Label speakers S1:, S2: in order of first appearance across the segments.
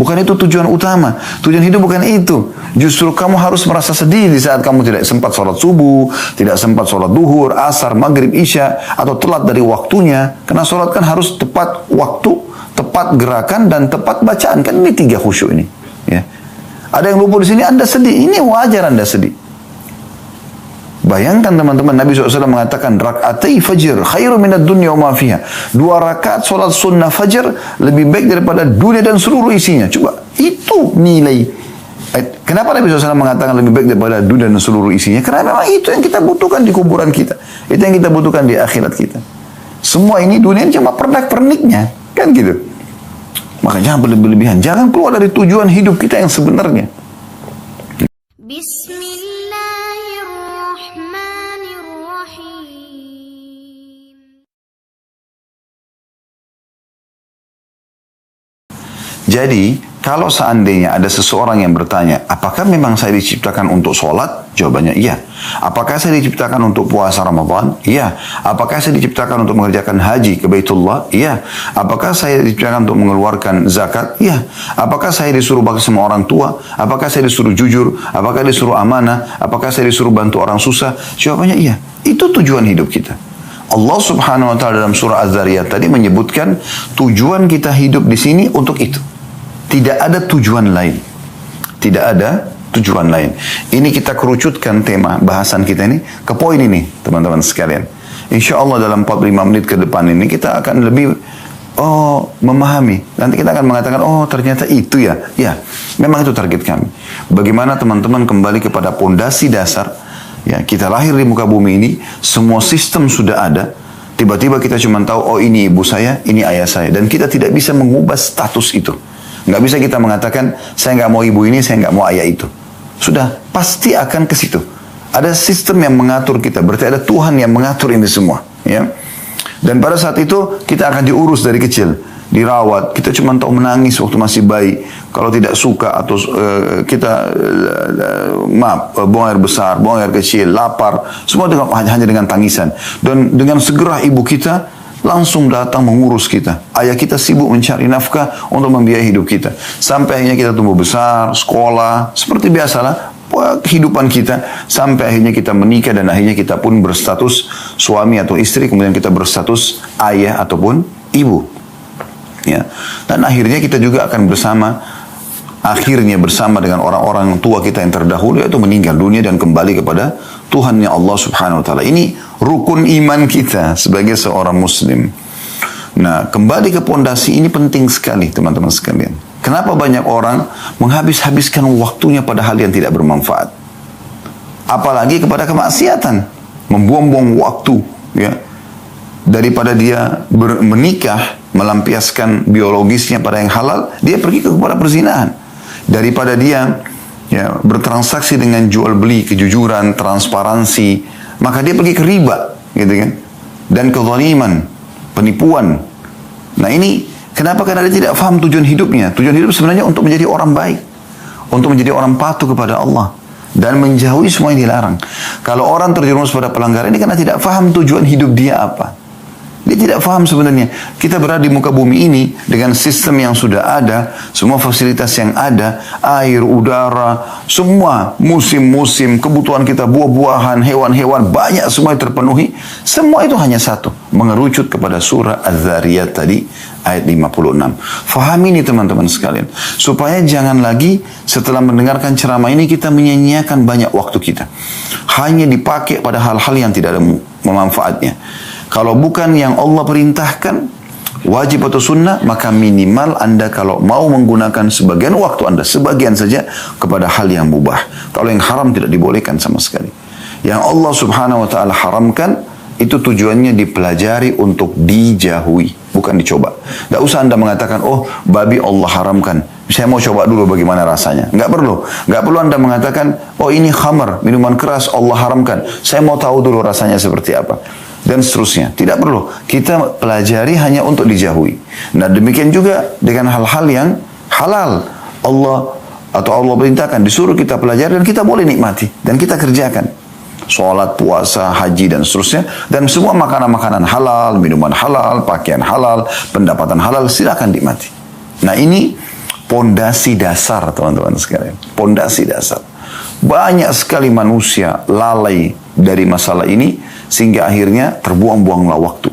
S1: Bukan itu tujuan utama. Tujuan hidup bukan itu. Justru kamu harus merasa sedih di saat kamu tidak sempat sholat subuh, tidak sempat sholat duhur, asar, maghrib, isya, atau telat dari waktunya. Karena sholat kan harus tepat waktu, tepat gerakan, dan tepat bacaan. Kan ini 3 khusyuk ini. Ya. Ada yang lupa di sini, Anda sedih. Ini wajar Anda sedih. Bayangkan teman-teman, Nabi SAW mengatakan, rak'atai fajr khairu minad dunya wa ma fiha. 2 rakaat sholat sunnah fajr lebih baik daripada dunia dan seluruh isinya. Coba, itu nilai. Kenapa Nabi SAW mengatakan lebih baik daripada dunia dan seluruh isinya? Karena memang itu yang kita butuhkan di kuburan kita. Itu yang kita butuhkan di akhirat kita. Semua ini dunia cuma pernak-perniknya. Kan gitu. Maka jangan berlebihan. Jangan keluar dari tujuan hidup kita yang sebenarnya. Jadi, kalau seandainya ada seseorang yang bertanya, apakah memang saya diciptakan untuk sholat? Jawabannya iya. Apakah saya diciptakan untuk puasa Ramadan? Iya. Apakah saya diciptakan untuk mengerjakan haji ke Baitullah? Iya. Apakah saya diciptakan untuk mengeluarkan zakat? Iya. Apakah saya disuruh bakti sama orang tua? Apakah saya disuruh jujur? Apakah disuruh amanah? Apakah saya disuruh bantu orang susah? Jawabannya iya. Itu tujuan hidup kita. Allah Subhanahu wa ta'ala dalam surah Az-Zariyat tadi menyebutkan tujuan kita hidup di sini untuk itu. Tidak ada tujuan lain. Tidak ada tujuan lain. Ini kita kerucutkan tema bahasan kita ini ke poin ini, teman-teman sekalian. Insya Allah dalam 45 menit ke depan ini kita akan lebih memahami. Nanti kita akan mengatakan, oh ternyata itu ya. Ya, memang itu target kami. Bagaimana teman-teman kembali kepada pondasi dasar. Ya, kita lahir di muka bumi ini, semua sistem sudah ada. Tiba-tiba kita cuma tahu, oh ini ibu saya, ini ayah saya. Dan kita tidak bisa mengubah status itu. Nggak bisa kita mengatakan, saya nggak mau ibu ini, saya nggak mau ayah itu. Sudah, pasti akan ke situ. Ada sistem yang mengatur kita, berarti ada Tuhan yang mengatur ini semua. Ya. Dan pada saat itu, kita akan diurus dari kecil. Dirawat, kita cuma tahu menangis waktu masih bayi. Kalau tidak suka atau kita, buang air besar, buang air kecil, lapar. Semua hanya dengan tangisan. Dan dengan segera ibu kita, langsung datang mengurus kita. Ayah kita sibuk mencari nafkah untuk membiayai hidup kita. Sampai akhirnya kita tumbuh besar, sekolah, seperti biasalah kehidupan kita. Sampai akhirnya kita menikah dan akhirnya kita pun berstatus suami atau istri. Kemudian kita berstatus ayah ataupun ibu. Ya. Dan akhirnya kita juga akan bersama dengan orang-orang tua kita yang terdahulu, yaitu meninggal dunia dan kembali kepada Tuhannya Allah Subhanahu wa ta'ala. Ini rukun iman kita sebagai seorang muslim. Nah, kembali ke pondasi ini penting sekali teman-teman sekalian. Kenapa banyak orang menghabis-habiskan waktunya pada hal yang tidak bermanfaat? Apalagi kepada kemaksiatan, membuang-buang waktu, ya. Daripada dia menikah, melampiaskan biologisnya pada yang halal, dia pergi kepada perzinahan. Daripada dia bertransaksi dengan jual beli, kejujuran, transparansi, maka dia pergi ke riba, gitu kan? Dan kezaliman, penipuan. Nah ini kenapa? Karena dia tidak paham tujuan hidupnya. Tujuan hidup sebenarnya untuk menjadi orang baik, untuk menjadi orang patuh kepada Allah dan menjauhi semua yang dilarang. Kalau orang terjerumus pada pelanggaran ini karena tidak paham tujuan hidup dia apa. Dia tidak paham sebenarnya. Kita berada di muka bumi ini dengan sistem yang sudah ada, semua fasilitas yang ada, air, udara, semua musim-musim, kebutuhan kita, buah-buahan, hewan-hewan, banyak semua terpenuhi. Semua itu hanya satu, mengerucut kepada surah Az-Zariyat tadi, ayat 56. Fahami ini teman-teman sekalian. Supaya jangan lagi setelah mendengarkan ceramah ini kita menyia-nyiakan banyak waktu kita. Hanya dipakai pada hal-hal yang tidak ada manfaatnya. Kalau bukan yang Allah perintahkan, wajib atau sunnah, maka minimal Anda kalau mau menggunakan sebagian waktu Anda, sebagian saja kepada hal yang mubah. Kalau yang haram tidak dibolehkan sama sekali. Yang Allah Subhanahu wa ta'ala haramkan, itu tujuannya dipelajari untuk dijauhi, bukan dicoba. Tidak usah Anda mengatakan, oh babi Allah haramkan, saya mau coba dulu bagaimana rasanya. Nggak perlu. Nggak perlu Anda mengatakan, oh ini khamar, minuman keras Allah haramkan, saya mau tahu dulu rasanya seperti apa. Dan seterusnya. Tidak perlu. Kita pelajari hanya untuk dijauhi. Nah demikian juga dengan hal-hal yang halal. Allah perintahkan, disuruh kita pelajari dan kita boleh nikmati. Dan kita kerjakan. Sholat, puasa, haji dan seterusnya. Dan semua makanan-makanan halal, minuman halal, pakaian halal, pendapatan halal, silakan nikmati. Nah ini pondasi dasar, teman-teman sekalian. Pondasi dasar. Banyak sekali manusia lalai dari masalah ini sehingga akhirnya terbuang-buanglah waktu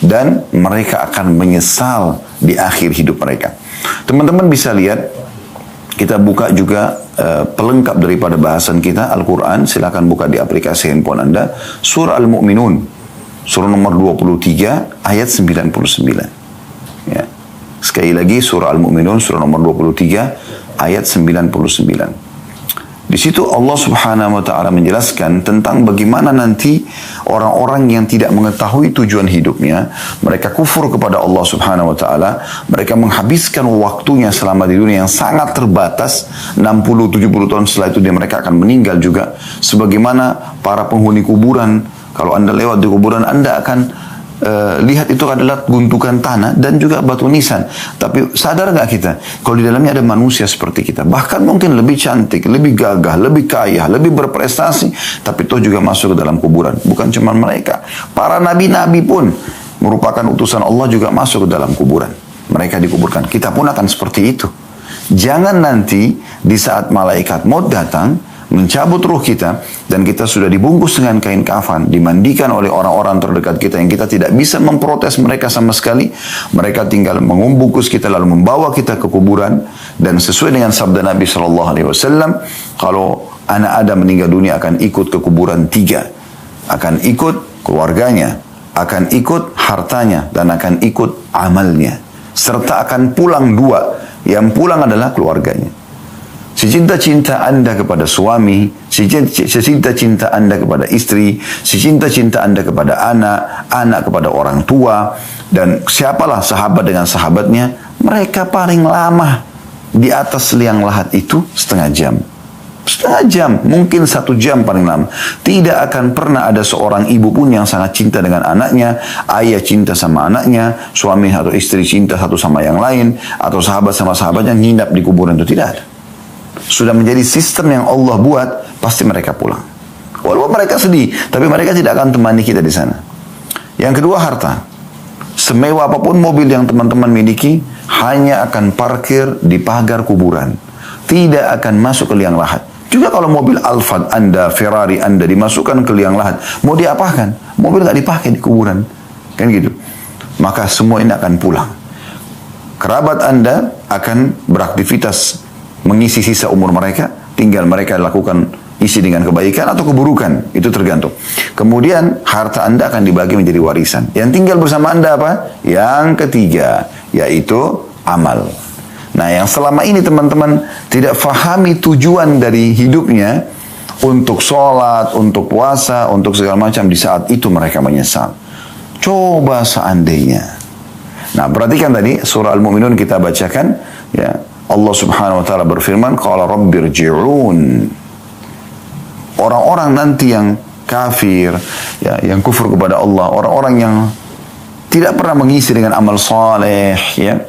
S1: dan mereka akan menyesal di akhir hidup mereka. Teman-teman bisa lihat, kita buka juga pelengkap daripada bahasan kita Al-Quran. Silakan buka di aplikasi handphone Anda, surah Al-Mu'minun, surah nomor 23 ayat 99. Ya. Sekali lagi, surah Al-Mu'minun, surah nomor 23 ayat 99. Di situ Allah Subhanahu wa taala menjelaskan tentang bagaimana nanti orang-orang yang tidak mengetahui tujuan hidupnya, mereka kufur kepada Allah Subhanahu wa taala, mereka menghabiskan waktunya selama di dunia yang sangat terbatas, 60-70 tahun setelah itu mereka akan meninggal juga. Sebagaimana para penghuni kuburan, kalau Anda lewat di kuburan Anda akan lihat itu adalah gundukan tanah dan juga batu nisan. Tapi sadar nggak kita kalau di dalamnya ada manusia seperti kita, bahkan mungkin lebih cantik, lebih gagah, lebih kaya, lebih berprestasi, tapi itu juga masuk ke dalam kuburan. Bukan cuma mereka, para nabi-nabi pun merupakan utusan Allah juga masuk ke dalam kuburan. Mereka dikuburkan. Kita pun akan seperti itu. Jangan nanti di saat malaikat maut datang mencabut ruh kita dan kita sudah dibungkus dengan kain kafan, dimandikan oleh orang-orang terdekat kita yang kita tidak bisa memprotes mereka sama sekali. Mereka tinggal membungkus kita lalu membawa kita ke kuburan, dan sesuai dengan sabda Nabi SAW, kalau anak Adam meninggal dunia akan ikut ke kuburan 3, akan ikut keluarganya, akan ikut hartanya, dan akan ikut amalnya, serta akan pulang 2, yang pulang adalah keluarganya. Secinta-cinta Anda kepada suami, secinta-cinta Anda kepada istri, secinta-cinta Anda kepada anak, anak kepada orang tua, dan siapalah sahabat dengan sahabatnya, mereka paling lama di atas liang lahat itu setengah jam. Setengah jam, mungkin 1 jam paling lama. Tidak akan pernah ada seorang ibu pun yang sangat cinta dengan anaknya, ayah cinta sama anaknya, suami atau istri cinta satu sama yang lain, atau sahabat sama sahabatnya nginap di kuburan, itu tidak ada. Sudah menjadi sistem yang Allah buat, pasti mereka pulang. Walaupun mereka sedih, tapi mereka tidak akan temani kita di sana. Yang kedua, harta. Semewah apapun mobil yang teman-teman miliki, hanya akan parkir di pagar kuburan. Tidak akan masuk ke liang lahat. Juga kalau mobil Alphard Anda, Ferrari Anda dimasukkan ke liang lahat, mau diapakan? Mobil nggak dipakai di kuburan. Kan gitu. Maka semua ini akan pulang. Kerabat Anda akan beraktivitas mengisi sisa umur mereka, tinggal mereka lakukan isi dengan kebaikan atau keburukan, itu tergantung. Kemudian harta Anda akan dibagi menjadi warisan. Yang tinggal bersama Anda apa? Yang ketiga, yaitu amal. Nah, yang selama ini teman-teman tidak fahami tujuan dari hidupnya, untuk sholat, untuk puasa, untuk segala macam, di saat itu mereka menyesal. Coba seandainya. Nah, perhatikan tadi surah Al-Mu'minun kita bacakan, ya. Allah Subhanahu wa taala berfirman, qala rabbirji'un. Orang-orang nanti yang kafir, ya, yang kufur kepada Allah, orang-orang yang tidak pernah mengisi dengan amal saleh, ya.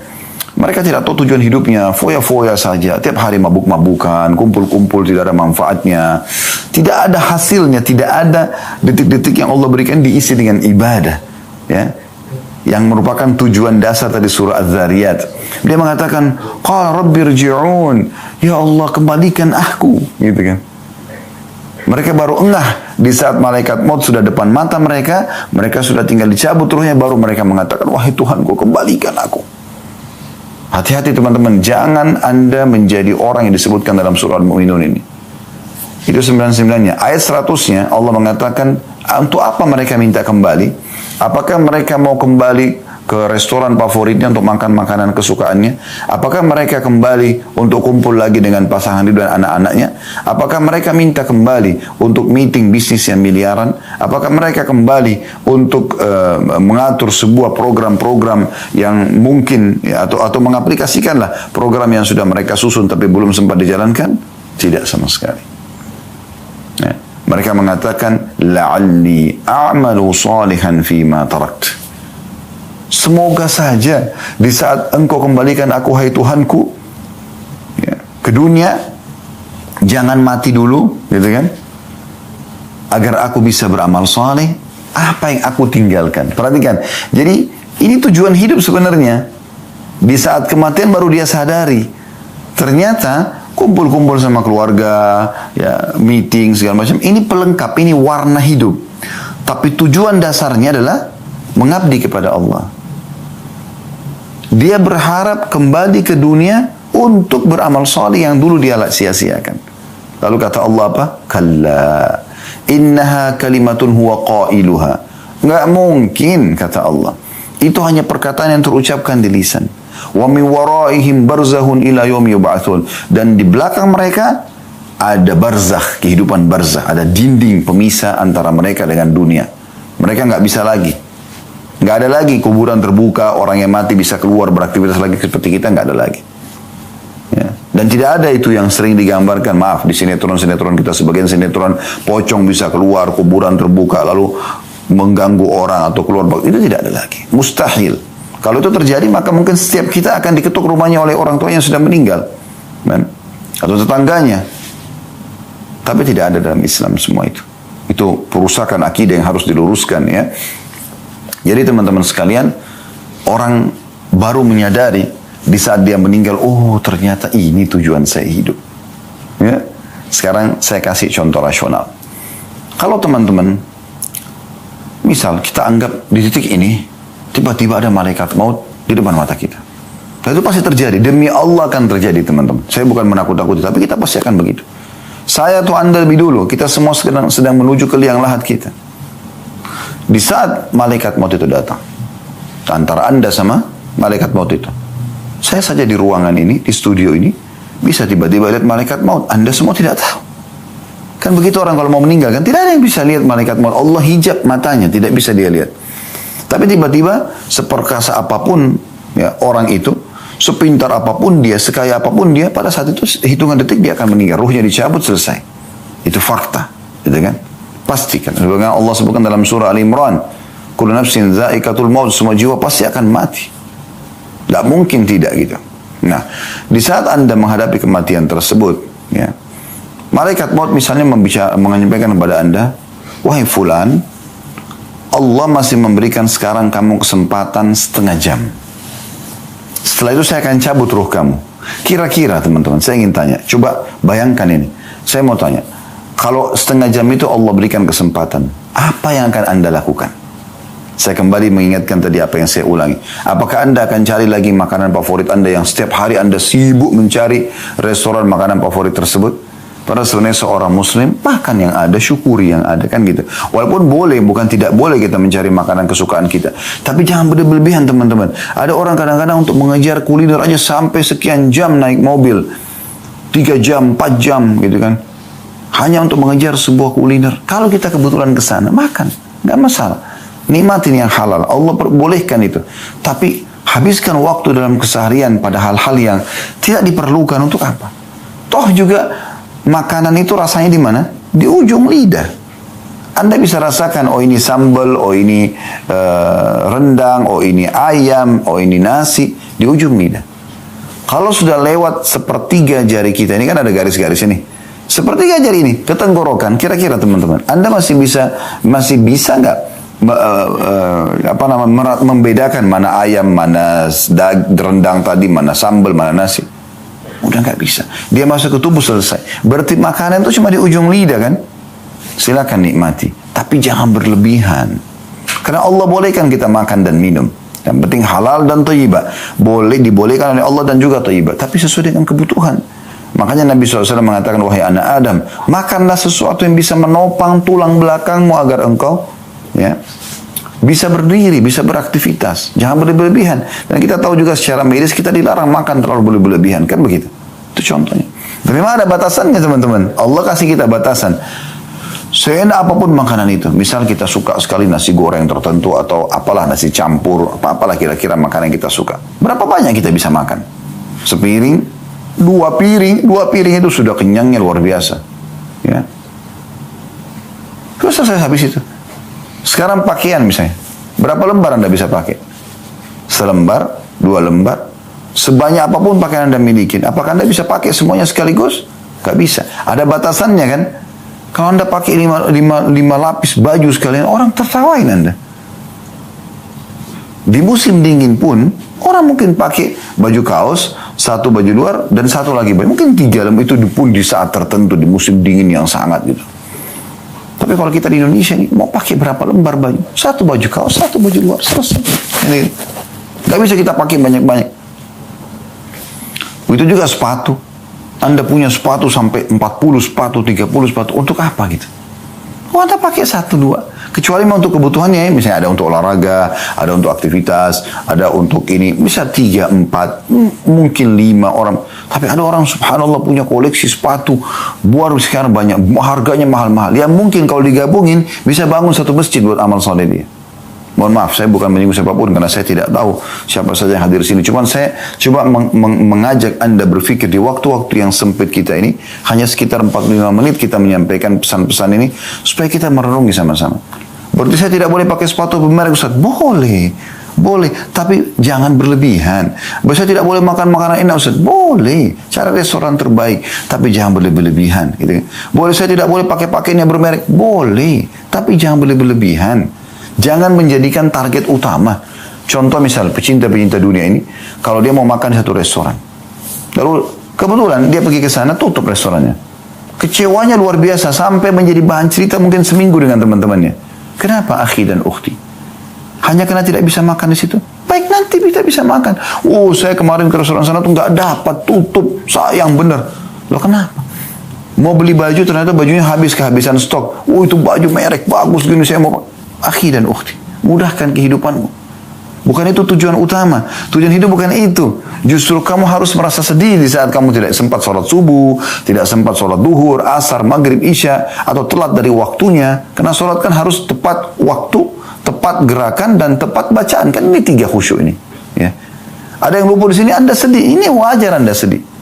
S1: Mereka tidak tahu tujuan hidupnya, foya-foya saja, tiap hari mabuk-mabukan, kumpul-kumpul, tidak ada manfaatnya, tidak ada hasilnya, tidak ada detik-detik yang Allah berikan diisi dengan ibadah, ya. Yang merupakan tujuan dasar tadi surah Az-Zariyat. Dia mengatakan, qala rabbirji'un, ya Allah kembalikan aku, gitu kan. Mereka baru engah di saat malaikat maut sudah depan mata mereka, mereka sudah tinggal dicabut ruhnya, baru mereka mengatakan, wahai Tuhanku kembalikan aku. Hati-hati teman-teman, jangan Anda menjadi orang yang disebutkan dalam surah Al-Mu'minun ini. Itu 99-nya. Ayat 100-nya Allah mengatakan, untuk apa mereka minta kembali? Apakah mereka mau kembali ke restoran favoritnya untuk makan makanan kesukaannya? Apakah mereka kembali untuk kumpul lagi dengan pasangan hidup dan anak-anaknya? Apakah mereka minta kembali untuk meeting bisnis yang miliaran? Apakah mereka kembali untuk mengatur sebuah program-program yang mungkin, ya, atau mengaplikasikanlah program yang sudah mereka susun tapi belum sempat dijalankan? Tidak sama sekali. Ya. Mereka mengatakan, la'alli a'malu salihan fima tarakt. Semoga saja di saat engkau kembalikan aku, hai Tuhanku, ya, ke dunia, jangan mati dulu, gitu kan? Agar aku bisa beramal saleh, apa yang aku tinggalkan. Perhatikan, jadi ini tujuan hidup sebenarnya. Di saat kematian baru dia sadari, Ternyata kumpul-kumpul sama keluarga, ya meeting segala macam, ini pelengkap, ini warna hidup. Tapi tujuan dasarnya adalah mengabdi kepada Allah. Dia berharap kembali ke dunia untuk beramal saleh yang dulu dia sia-siakan. Lalu kata Allah apa? Kalla innaha kalimatun huwa qailuha. Enggak mungkin, kata Allah. Itu hanya perkataan yang terucapkan di lisan. Wa min waraihim barzahun ila yaumi yub'atsun. Dan di belakang mereka ada barzakh, kehidupan barzakh, ada dinding pemisah antara mereka dengan dunia. Mereka nggak bisa lagi. Nggak ada lagi kuburan terbuka, orang yang mati bisa keluar beraktivitas lagi seperti kita, nggak ada lagi. Ya. Dan tidak ada itu yang sering digambarkan, maaf, di sinetron-sinetron kita, sebagian sinetron pocong bisa keluar, kuburan terbuka, lalu mengganggu orang atau keluar. Itu tidak ada lagi. Mustahil. Kalau itu terjadi, maka mungkin setiap kita akan diketuk rumahnya oleh orang tua yang sudah meninggal. Atau tetangganya. Tapi tidak ada dalam Islam semua itu. Itu perusakan akidah yang harus diluruskan, ya. Jadi teman-teman sekalian, orang baru menyadari di saat dia meninggal, oh ternyata ini tujuan saya hidup. Ya. Sekarang saya kasih contoh rasional. Kalau teman-teman, misal kita anggap di titik ini, tiba-tiba ada malaikat maut di depan mata kita. Dan itu pasti terjadi. Demi Allah akan terjadi, teman-teman. Saya bukan menakut-nakuti, tapi kita pasti akan begitu. Saya atau Anda lebih dulu, kita semua sedang menuju ke liang lahat kita. Di saat malaikat maut itu datang, antara Anda sama malaikat maut itu, saya saja di ruangan ini, di studio ini, bisa tiba-tiba lihat malaikat maut. Anda semua tidak tahu. Kan begitu orang kalau mau meninggal, kan tidak ada yang bisa lihat malaikat maut. Allah hijab matanya, tidak bisa dia lihat. Tapi tiba-tiba seperkasa apapun ya, orang itu, sepintar apapun dia, sekaya apapun dia, pada saat itu hitungan detik dia akan meninggal. Ruhnya dicabut, selesai. Itu fakta, gitu kan? Pastikan. Sebagaimana Allah sebutkan dalam surah Al-Imran, kullu nafsin za'iqatul maut, semua jiwa pasti akan mati. Tidak mungkin tidak gitu. Nah, di saat Anda menghadapi kematian tersebut, ya, malaikat maut misalnya menyampaikan kepada Anda, wahai fulan, Allah masih memberikan sekarang kamu kesempatan setengah jam. Setelah itu saya akan cabut ruh kamu. Kira-kira teman-teman, saya ingin tanya. Coba bayangkan ini. Saya mau tanya. Kalau setengah jam itu Allah berikan kesempatan, apa yang akan Anda lakukan? Saya kembali mengingatkan tadi apa yang saya ulangi. Apakah Anda akan cari lagi makanan favorit Anda yang setiap hari Anda sibuk mencari restoran makanan favorit tersebut? Padahal sebenarnya seorang muslim, makan yang ada, syukuri yang ada, kan gitu. Walaupun boleh, bukan tidak boleh kita mencari makanan kesukaan kita. Tapi jangan berlebihan, teman-teman. Ada orang kadang-kadang untuk mengejar kuliner aja sampai sekian jam naik mobil. 3 jam, 4 jam gitu kan. Hanya untuk mengejar sebuah kuliner. Kalau kita kebetulan ke sana, makan. Nggak masalah. Nikmatin yang halal. Allah perbolehkan itu. Tapi habiskan waktu dalam keseharian pada hal-hal yang tidak diperlukan untuk apa? Toh juga makanan itu rasanya di mana? Di ujung lidah. Anda bisa rasakan, oh ini sambal, oh ini rendang, oh ini ayam, oh ini nasi, di ujung lidah. Kalau sudah lewat sepertiga jari kita, ini kan ada garis-garis ini. Sepertiga jari ini, ke tenggorokan, kira-kira teman-teman, Anda masih bisa nggak membedakan mana ayam, mana rendang tadi, mana sambal, mana nasi? Udah nggak bisa. Dia masuk ke tubuh, selesai. Berarti makanan itu cuma di ujung lidah kan? Silakan nikmati. Tapi jangan berlebihan. Karena Allah bolehkan kita makan dan minum. Yang penting halal dan thayyibah. Dibolehkan oleh Allah dan juga thayyibah. Tapi sesuai dengan kebutuhan. Makanya Nabi SAW mengatakan, wahai anak Adam, makanlah sesuatu yang bisa menopang tulang belakangmu agar engkau bisa berdiri, bisa beraktivitas. Jangan berlebihan. Dan kita tahu juga secara medis kita dilarang makan terlalu berlebihan. Kan begitu? Itu contohnya. Tapi memang ada batasannya, teman-teman. Allah kasih kita batasan. Seenak apapun makanan itu. Misal kita suka sekali nasi goreng tertentu atau apalah nasi campur, apalah kira-kira makanan yang kita suka. Berapa banyak kita bisa makan? Sepiring, 2 piring itu sudah kenyangnya luar biasa. Ya. Terus selesai habis itu. Sekarang pakaian misalnya. Berapa lembar Anda bisa pakai? Selembar, 2 lembar. Sebanyak apapun pakaian Anda miliki. Apakah Anda bisa pakai semuanya sekaligus? Gak bisa. Ada batasannya kan? Kalau Anda pakai 5 lapis baju sekalian, orang tertawain Anda. Di musim dingin pun, orang mungkin pakai baju kaos, satu baju luar, dan satu lagi baju. Mungkin 3 lembar, itu pun di saat tertentu, di musim dingin yang sangat gitu. Tapi kalau kita di Indonesia ini, mau pakai berapa lembar baju? Satu baju kaos, satu baju luar, selesai. Ini, gak bisa kita pakai banyak-banyak. Itu juga sepatu. Anda punya sepatu sampai 40 sepatu, 30 sepatu, untuk apa gitu? Oh, Anda pakai 1-2. Kecuali memang untuk kebutuhannya, misalnya ada untuk olahraga, ada untuk aktivitas, ada untuk ini, bisa 3, 4, mungkin 5 orang. Tapi ada orang subhanallah punya koleksi sepatu, baru sekarang banyak, harganya mahal-mahal. Yang mungkin kalau digabungin, bisa bangun satu masjid buat amal soleh dia. Mohon maaf, saya bukan menyinggung siapapun karena saya tidak tahu siapa saja yang hadir di sini. Cuma saya coba mengajak Anda berpikir di waktu-waktu yang sempit kita ini, hanya sekitar 45 menit kita menyampaikan pesan-pesan ini, supaya kita merenungi sama-sama. Berarti saya tidak boleh pakai sepatu bermerek, Ustaz? Boleh. Boleh, tapi jangan berlebihan. Saya tidak boleh makan makanan enak, Ustaz? Boleh, cari restoran terbaik, tapi jangan berlebihan. Gitu. Boleh, saya tidak boleh pakai pakaian yang bermerek? Boleh, tapi jangan berlebihan. Jangan menjadikan target utama. Contoh misal, pecinta-pecinta dunia ini, kalau dia mau makan di satu restoran, lalu kebetulan dia pergi ke sana, tutup restorannya. Kecewanya luar biasa, sampai menjadi bahan cerita mungkin seminggu dengan teman-temannya. Kenapa akhi dan ukhti? Hanya karena tidak bisa makan di situ? Baik, nanti kita bisa makan. Oh, saya kemarin ke restoran sana tuh nggak dapat, tutup, sayang bener. Loh kenapa? Mau beli baju, ternyata bajunya habis, kehabisan stok. Oh, itu baju merek bagus gini, saya mau. Akhi dan ukhti, mudahkan kehidupanmu. Bukan itu tujuan utama. Tujuan hidup bukan itu. Justru kamu harus merasa sedih di saat kamu tidak sempat sholat subuh, tidak sempat sholat duhur, asar, maghrib, isya, atau telat dari waktunya. Karena sholat kan harus tepat waktu, tepat gerakan, dan tepat bacaan. Kan ini 3 khusyuk ini. Ya. Ada yang lupa di sini, Anda sedih. Ini wajar Anda sedih.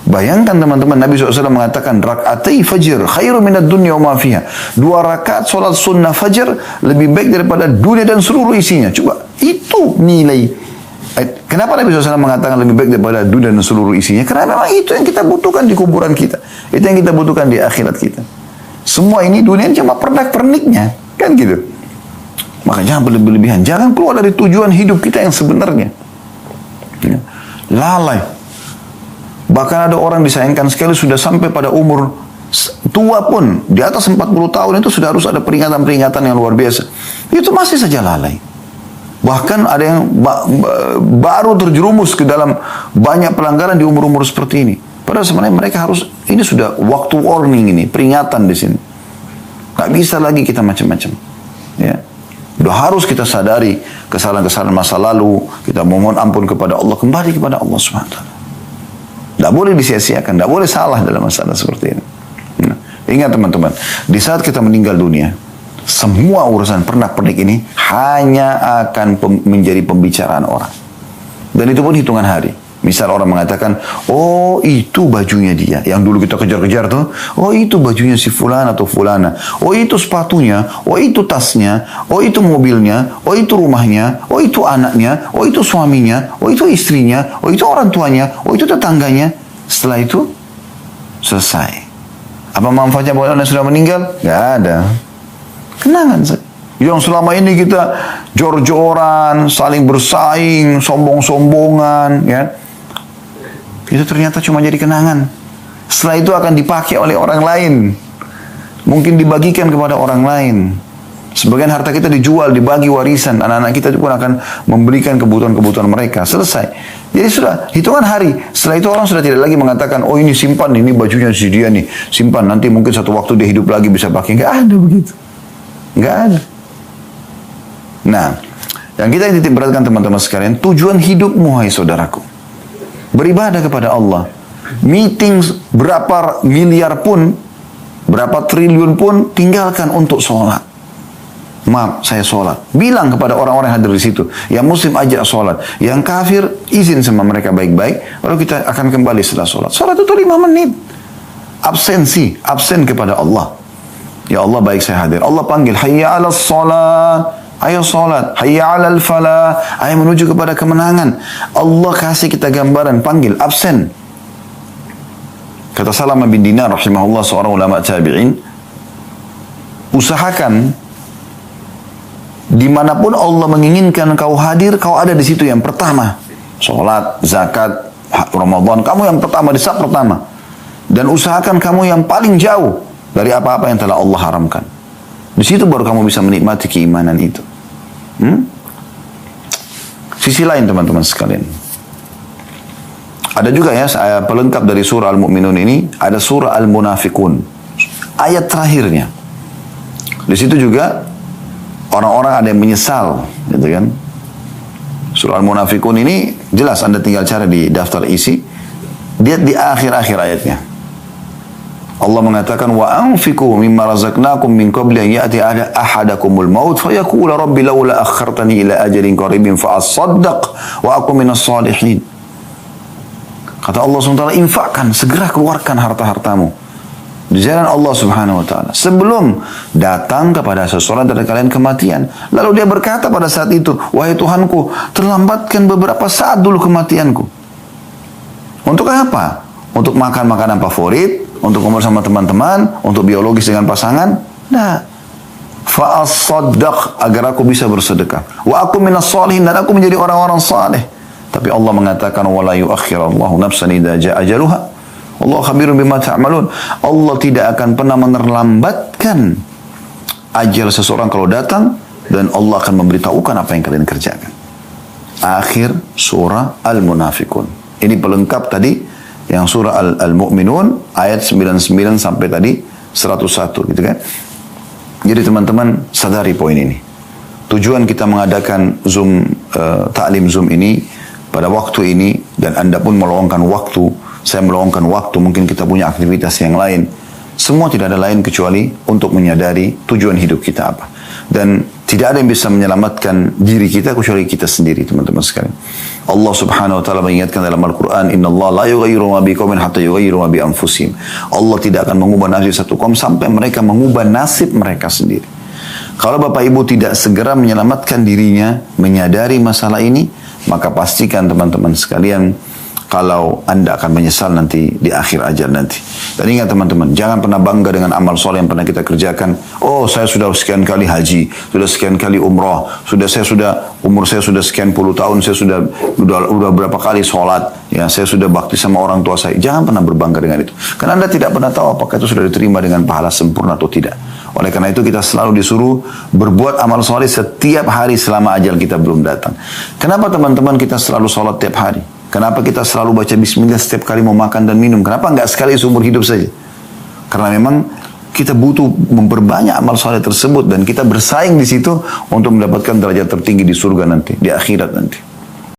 S1: Bayangkan teman-teman, Nabi SAW mengatakan, rak'atai fajr khairu minad dunya wa ma fiha. 2 rakaat solat sunnah fajr lebih baik daripada dunia dan seluruh isinya. Coba, itu nilai. Kenapa Nabi SAW mengatakan lebih baik daripada dunia dan seluruh isinya? Karena memang itu yang kita butuhkan di kuburan kita. Itu yang kita butuhkan di akhirat kita. Semua ini dunia cuma pernak-perniknya. Kan gitu. Maka jangan berlebihan. Jangan keluar dari tujuan hidup kita yang sebenarnya. Ya. Lalai. Bahkan ada orang disayangkan sekali sudah sampai pada umur tua pun, di atas 40 tahun itu sudah harus ada peringatan-peringatan yang luar biasa. Itu masih saja lalai. Bahkan ada yang baru terjerumus ke dalam banyak pelanggaran di umur-umur seperti ini. Padahal sebenarnya mereka harus, ini sudah waktu warning ini, peringatan di sini. Gak bisa lagi kita macam-macam. Ya. Sudah harus kita sadari kesalahan-kesalahan masa lalu, kita mohon ampun kepada Allah, kembali kepada Allah SWT. Tidak boleh disia-siakan, tidak boleh salah dalam masalah seperti ini. Nah, ingat teman-teman, di saat kita meninggal dunia, semua urusan pernak-pernik ini hanya akan menjadi pembicaraan orang. Dan itu pun hitungan hari. Misal orang mengatakan, oh itu bajunya dia, yang dulu kita kejar-kejar tuh, oh itu bajunya si fulan atau fulana, oh itu sepatunya, oh itu tasnya, oh itu mobilnya, oh itu rumahnya, oh itu anaknya, oh itu suaminya, oh itu istrinya, oh itu orang tuanya, oh itu tetangganya. Setelah itu, selesai. Apa manfaatnya buat orang yang sudah meninggal? Gak ada. Kenangan saja. Yang selama ini kita jor-joran, saling bersaing, sombong-sombongan, ya. Itu ternyata cuma jadi kenangan. Setelah itu akan dipakai oleh orang lain. Mungkin dibagikan kepada orang lain. Sebagian harta kita dijual, dibagi warisan. Anak-anak kita pun akan memberikan kebutuhan-kebutuhan mereka. Selesai. Jadi sudah, hitungan hari. Setelah itu orang sudah tidak lagi mengatakan, oh ini simpan, ini bajunya si dia nih. Simpan, nanti mungkin satu waktu dia hidup lagi bisa pakai. Nggak ada begitu. Nggak ada. Nah, yang kita titik beratkan teman-teman sekalian, tujuan hidupmu, hai saudaraku. Beribadah kepada Allah. Meeting berapa miliar pun, berapa triliun pun, tinggalkan untuk sholat. Maaf, saya sholat. Bilang kepada orang-orang yang hadir di situ. Yang muslim ajak sholat. Yang kafir, izin sama mereka baik-baik. Lalu kita akan kembali setelah sholat. Sholat itu 5 menit. Absensi, absen kepada Allah. Ya Allah, baik saya hadir. Allah panggil, hayya ala sholat. Ayo sholat, hayya alal falah, ayo menuju kepada kemenangan. Allah kasih kita gambaran, panggil, absen. Kata Salamah bin Dinar rahimahullah, seorang ulama tabi'in, usahakan dimanapun Allah menginginkan kau hadir, kau ada di situ yang pertama. Sholat, zakat, Ramadan, kamu yang pertama di saat pertama. Dan usahakan kamu yang paling jauh dari apa-apa yang telah Allah haramkan. Di situ baru kamu bisa menikmati keimanan itu. Sisi lain teman-teman sekalian. Ada juga ya pelengkap dari surah Al-Mu'minun ini, ada surah Al-Munafikun. Ayat terakhirnya. Di situ juga orang-orang ada yang menyesal, gitu kan. Surah Al-Munafikun ini jelas Anda tinggal cari di daftar isi. Lihat di akhir-akhir ayatnya. Allah mengatakan wa anfiqu mimma razaqnakum min qabli an ya'ti ahadakumul maut fayaqula rabbi laula akhartani ila ajalin qaribin fa asaddaq wa akun minas salihin. Kata Allah SWT, infakkan, segera keluarkan harta-hartamu di jalan Allah Subhanahu wa taala sebelum datang kepada seseorang dari kalian kematian. Lalu dia berkata pada saat itu, wahai Tuhanku, terlambatkan beberapa saat dulu kematianku. Untuk apa? Untuk makan makanan favorit, untuk umur sama teman-teman, untuk biologis dengan pasangan? Nah, fa'asaddaq, agar aku bisa bersedekah. Wa aku minas salihin, dan aku menjadi orang-orang saleh. Tapi Allah mengatakan wala yuakhirallahu nafsan idza jaa ajaluha. Allah khabirun bima ta'malun. Allah tidak akan pernah menerlambatkan ajal seseorang kalau datang, dan Allah akan memberitahukan apa yang kalian kerjakan. Akhir surah Al-Munafikun. Ini pelengkap tadi yang surah Al-Mu'minun ayat 99 sampai tadi 101 gitu kan. Jadi teman-teman sadari poin ini. Tujuan kita mengadakan Zoom taklim Zoom ini pada waktu ini, dan Anda pun meluangkan waktu, saya meluangkan waktu, mungkin kita punya aktivitas yang lain. Semua tidak ada lain kecuali untuk menyadari tujuan hidup kita apa. Dan tidak ada yang bisa menyelamatkan diri kita kecuali kita sendiri, teman-teman sekalian. Allah Subhanahu wa taala mengingatkan dalam Al-Qur'an, "Innallaha la yughayyiru ma biqaumin hatta yughayyiru ma bi anfusihim." Allah tidak akan mengubah nasib satu kaum sampai mereka mengubah nasib mereka sendiri. Kalau Bapak Ibu tidak segera menyelamatkan dirinya, menyadari masalah ini, maka pastikan teman-teman sekalian, kalau Anda akan menyesal nanti di akhir ajal nanti. Dan ingat teman-teman, jangan pernah bangga dengan amal soleh yang pernah kita kerjakan. Oh, saya sudah sekian kali haji, sudah sekian kali umrah, umur saya sudah sekian puluh tahun, saya sudah berapa kali sholat, ya saya sudah bakti sama orang tua saya. Jangan pernah berbangga dengan itu. Karena Anda tidak pernah tahu apakah itu sudah diterima dengan pahala sempurna atau tidak. Oleh karena itu kita selalu disuruh berbuat amal soleh setiap hari selama ajal kita belum datang. Kenapa teman-teman kita selalu sholat tiap hari? Kenapa kita selalu baca bismillah setiap kali mau makan dan minum? Kenapa enggak sekali seumur hidup saja? Karena memang kita butuh memperbanyak amal soleh tersebut, dan kita bersaing di situ untuk mendapatkan derajat tertinggi di surga nanti, di akhirat nanti.